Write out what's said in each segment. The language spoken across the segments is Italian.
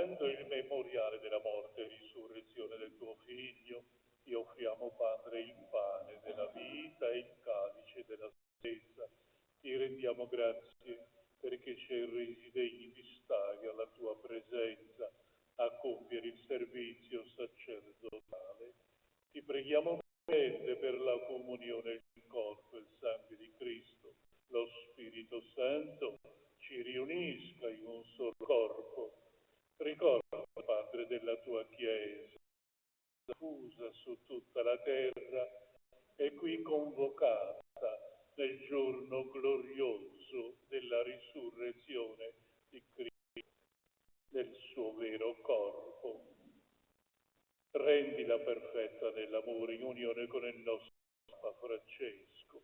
celebrando il memoriale della morte e risurrezione del tuo Figlio, ti offriamo, Padre, il pane della vita e il calice della salvezza. Ti rendiamo grazie perché ci hai resi degni di stare alla tua presenza a compiere il servizio sacerdotale. Ti preghiamo per la comunione del corpo e il sangue di Cristo. Lo Spirito Santo ci riunisca in un solo corpo. Ricorda, Padre, della tua Chiesa, diffusa su tutta la terra e qui convocata nel giorno glorioso della risurrezione di Cristo, del suo vero corpo. Rendila perfetta nell'amore in unione con il nostro Papa Francesco,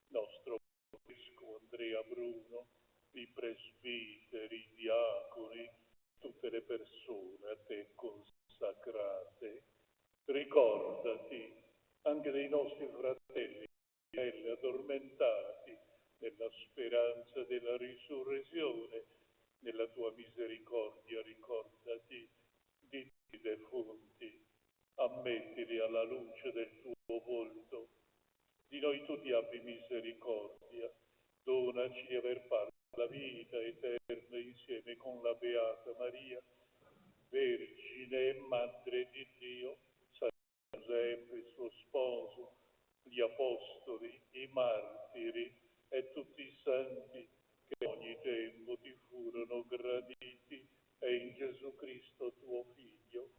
nostro Vescovo Andrea Bruno, i presbiteri, i diaconi, tutte le persone a te consacrate. Ricordati anche dei nostri fratelli addormentati nella speranza della risurrezione. Nella tua misericordia ricordati di tutti i defunti, ammettili alla luce del tuo volto. Di noi tutti abbi misericordia, donaci di aver parte alla vita eterna insieme con la Beata Maria, Vergine e Madre di Dio, San Giuseppe, il suo sposo, gli apostoli, i martiri e tutti i santi che ogni tempo ti furono graditi, e in Gesù Cristo tuo Figlio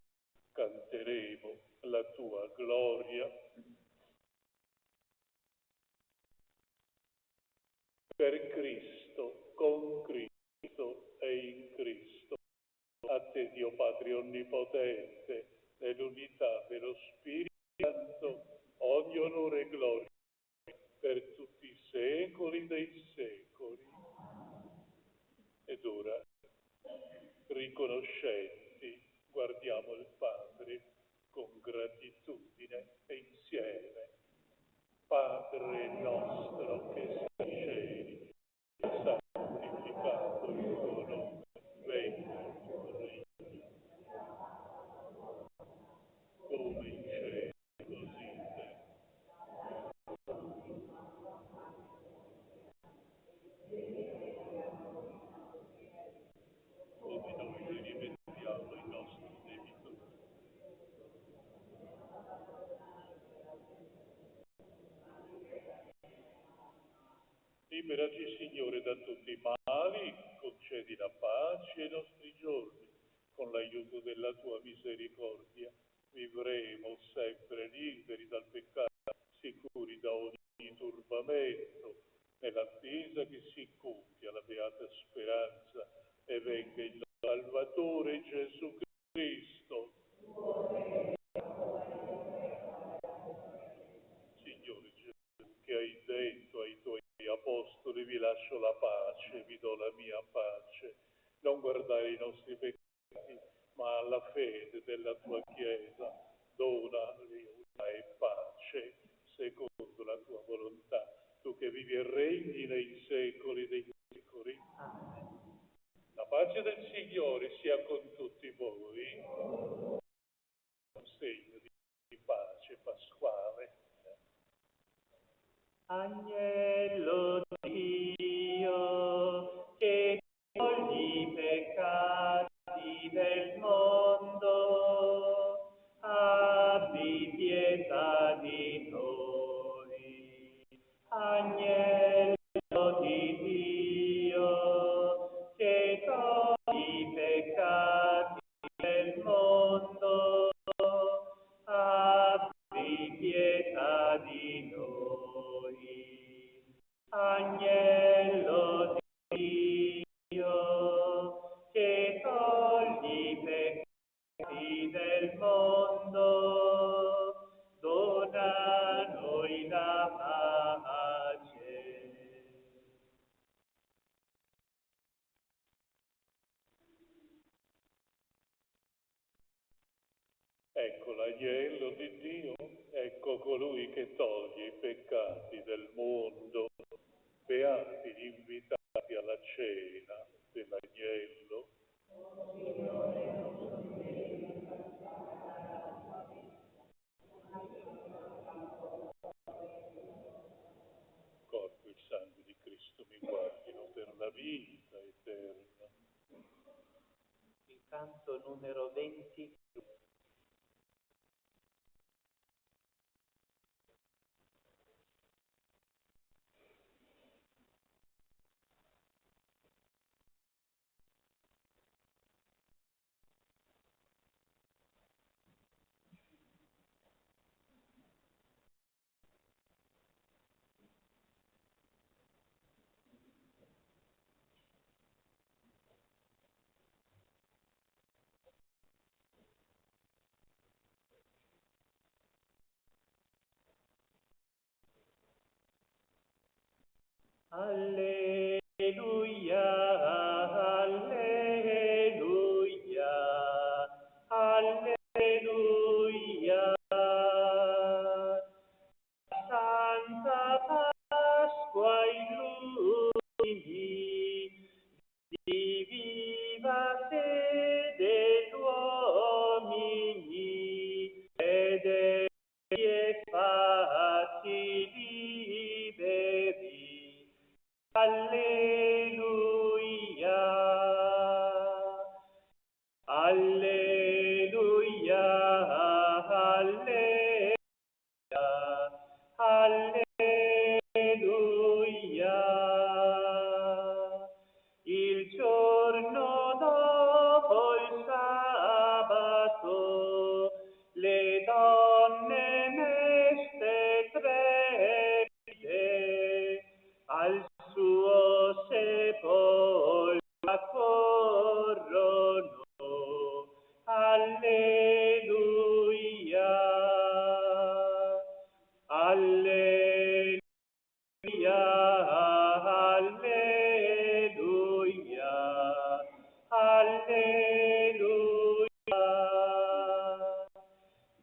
canteremo la tua gloria. Per Cristo, con Cristo e in Cristo, a te Dio Padre Onnipotente, nell'unità dello Spirito Santo, ogni onore e gloria per tutti i secoli dei secoli. Ed ora, riconoscenti, guardiamo il Padre con gratitudine e insieme. Padre nostro che sei nei cieli, santificato il tuo nome, venga il tuo regno, come in cielo, così in terra. Come noi li rimettiamo i nostri debitori. Liberaci, Signore, da tutti i mali, concedi la pace ai nostri giorni. Con l'aiuto della tua misericordia vivremo sempre liberi dal peccato, sicuri da ogni turbamento, nell'attesa che si compia la beata speranza e venga il Salvatore Gesù Cristo. Signore Gesù, che hai detto ai tuoi apostoli: vi lascio la pace, vi do la mia pace. Non guardare i nostri peccati, ma alla fede della tua Chiesa dona unità e pace, secondo la tua volontà. Tu che vivi e regni nei secoli dei secoli. La pace del Signore sia con tutti voi. Un segno di pace pasquale. Agnello di Dio, che togli i peccati del mondo, abbi pietà di noi. Agnello di Dio, che togli i peccati del mondo, abbi pietà di noi. Agnello di Dio, che togli i peccati del mondo, dona a noi la pace. Ecco l'agnello di Dio, ecco colui che toglie i peccati del mondo. Beati gli invitati alla cena dell'agnello. canto numero 20. Alleluia, alleluia, alleluia. Santa Pasqua illumini di viva fede l'uomini ed egli fatti liberi. Alleluia, alleluia, alleluia, alleluia. Il giorno dopo il sabato, le donne meste trepide al suo sepolcro accorrono. Alleluia, alleluia, alleluia, alleluia.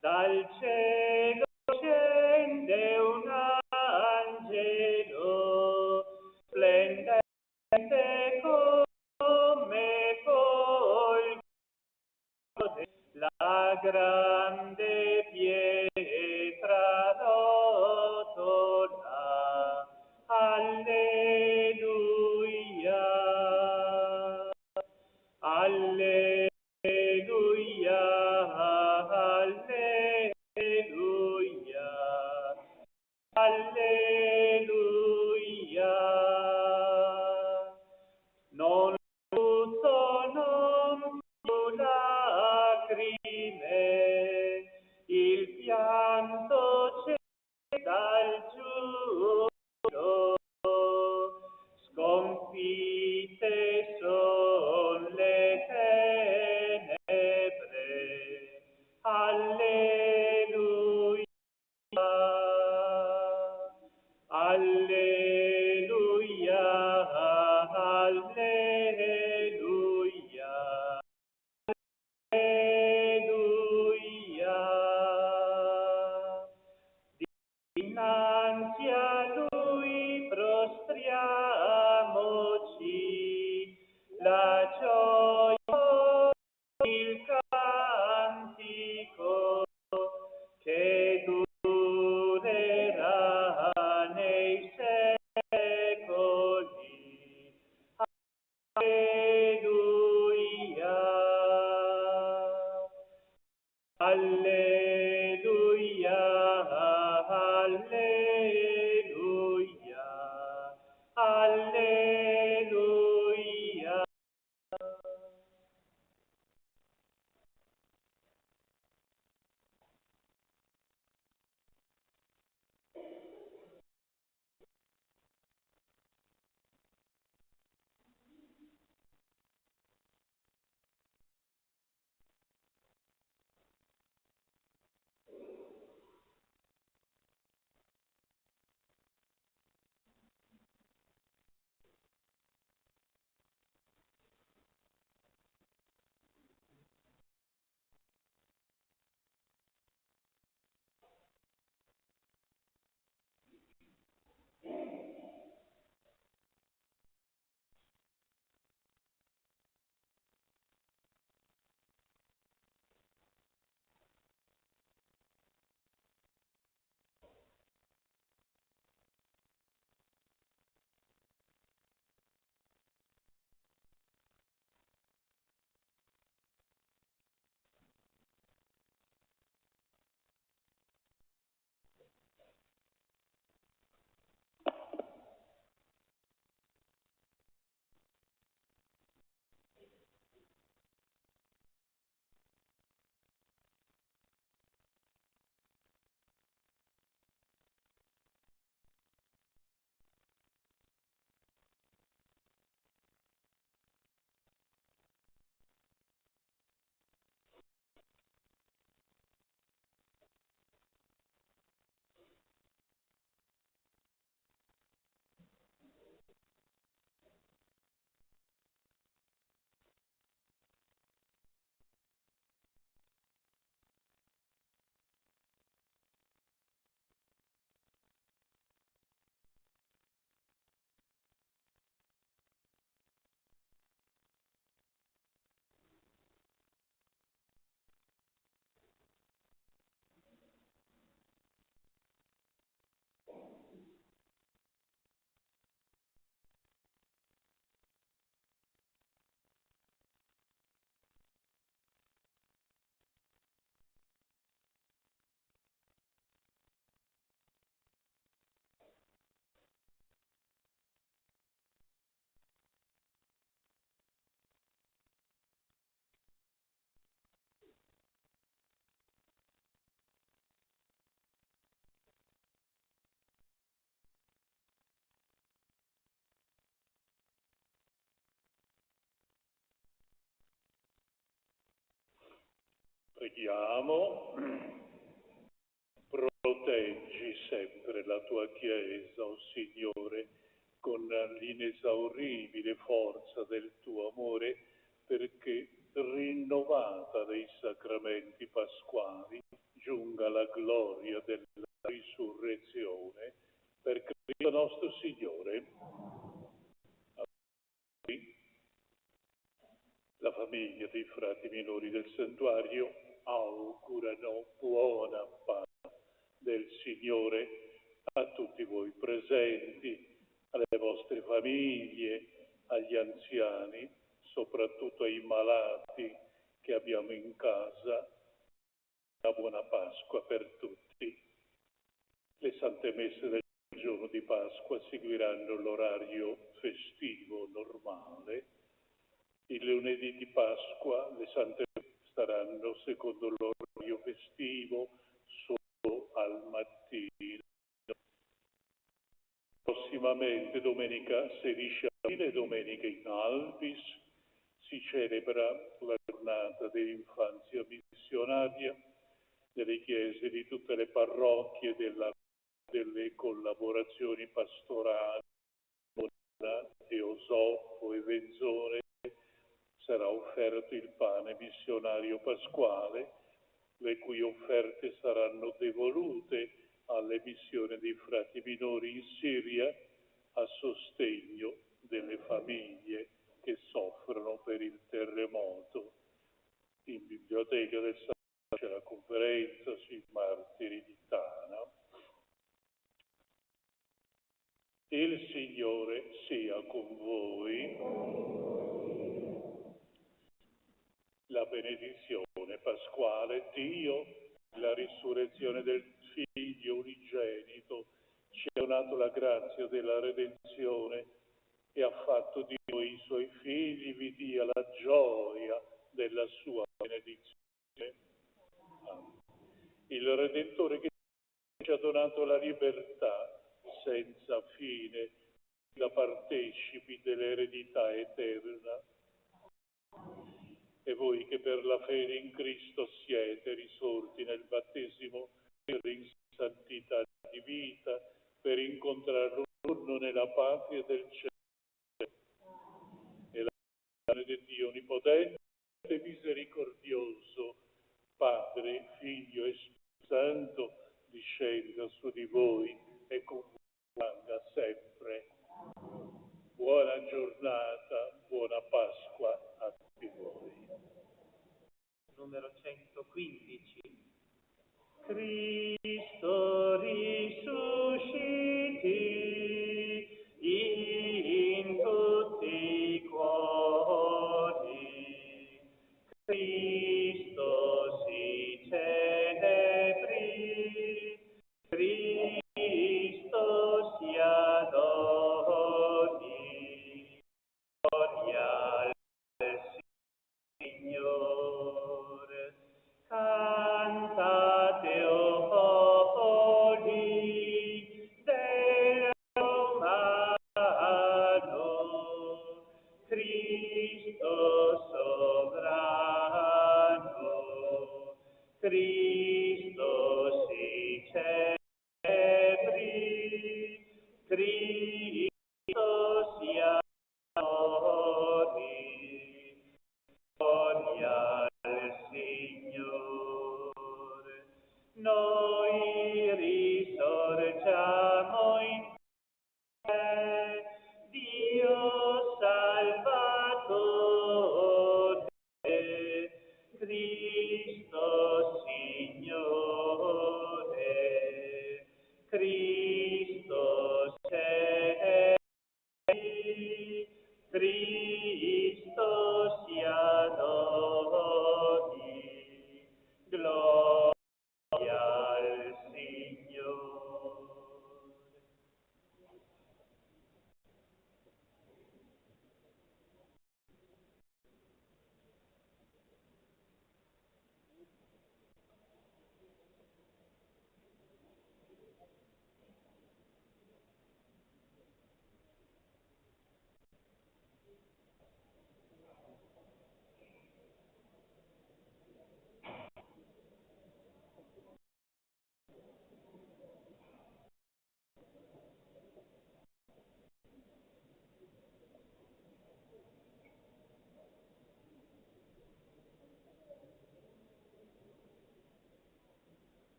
Dal cielo scende un angelo splendente come folgore, la grande pietra rotola. Alleluia, alleluia, alleluia, alleluia. Non lutto, non più lacrime, il pianto c'è dal giubilo, sconfitte son le tenebre. Alleluia, alleluia, alleluia, alleluia. Dinanzi a lui prostriamoci, la gioia, il cantico che durerà nei secoli. Alleluia, alleluia, alleluia, alleluia. Preghiamo. Proteggi sempre la tua Chiesa, o Signore, con l'inesauribile forza del tuo amore, perché rinnovata dai sacramenti pasquali giunga la gloria della risurrezione per Cristo nostro Signore. La famiglia dei frati minori del santuario augurano buona pace del Signore a tutti voi presenti, alle vostre famiglie, agli anziani, soprattutto ai malati che abbiamo in casa. Una buona Pasqua per tutti. Le Sante Messe del giorno di Pasqua seguiranno l'orario festivo normale. Il lunedì di Pasqua le Sante Messe staranno secondo l'orario festivo solo al mattino. Prossimamente, domenica 16 aprile, domenica in Albis, si celebra la giornata dell'infanzia missionaria nelle chiese di tutte le parrocchie delle collaborazioni pastorali, Teosoppo e Venzone. Sarà offerto il pane missionario pasquale, le cui offerte saranno devolute alle missioni dei frati minori in Siria a sostegno delle famiglie che soffrono per il terremoto. In biblioteca del Santo c'è la conferenza sui martiri di Tana. Il Signore sia con voi. La benedizione pasquale, Dio, la risurrezione del Figlio unigenito, ci ha donato la grazia della redenzione e ha fatto di noi i suoi figli, vi dia la gioia della sua benedizione. Il Redentore che ci ha donato la libertà senza fine, da partecipi dell'eredità eterna. E voi che per la fede in Cristo siete risorti nel battesimo in santità di vita, per incontrare un giorno nella patria del cielo. E la pace di Dio Onnipotente e misericordioso, Padre, Figlio e Spirito Santo, discenda su di voi e con voi rimanga sempre. Buona giornata, buona Pasqua a tutti voi. Numero 115. Cristo risusciti in tutti i cuori. Cristo si celebri. Cristo si adori. Gloria al Signore. Cantate, o popoli del Romano, Cristo sovrano, Cristo si celebri, Cristo si adori. Gloria al Signore. Noi risorgiamo in te, Dio Salvatore, Cristo si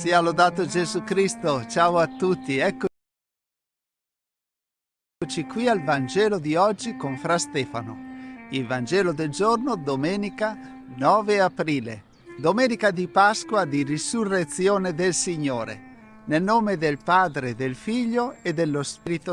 Sia lodato Gesù Cristo. Ciao a tutti. Eccoci qui al Vangelo di oggi con Fra Stefano. Il Vangelo del giorno, domenica 9 aprile. Domenica di Pasqua di risurrezione del Signore. Nel nome del Padre, del Figlio e dello Spirito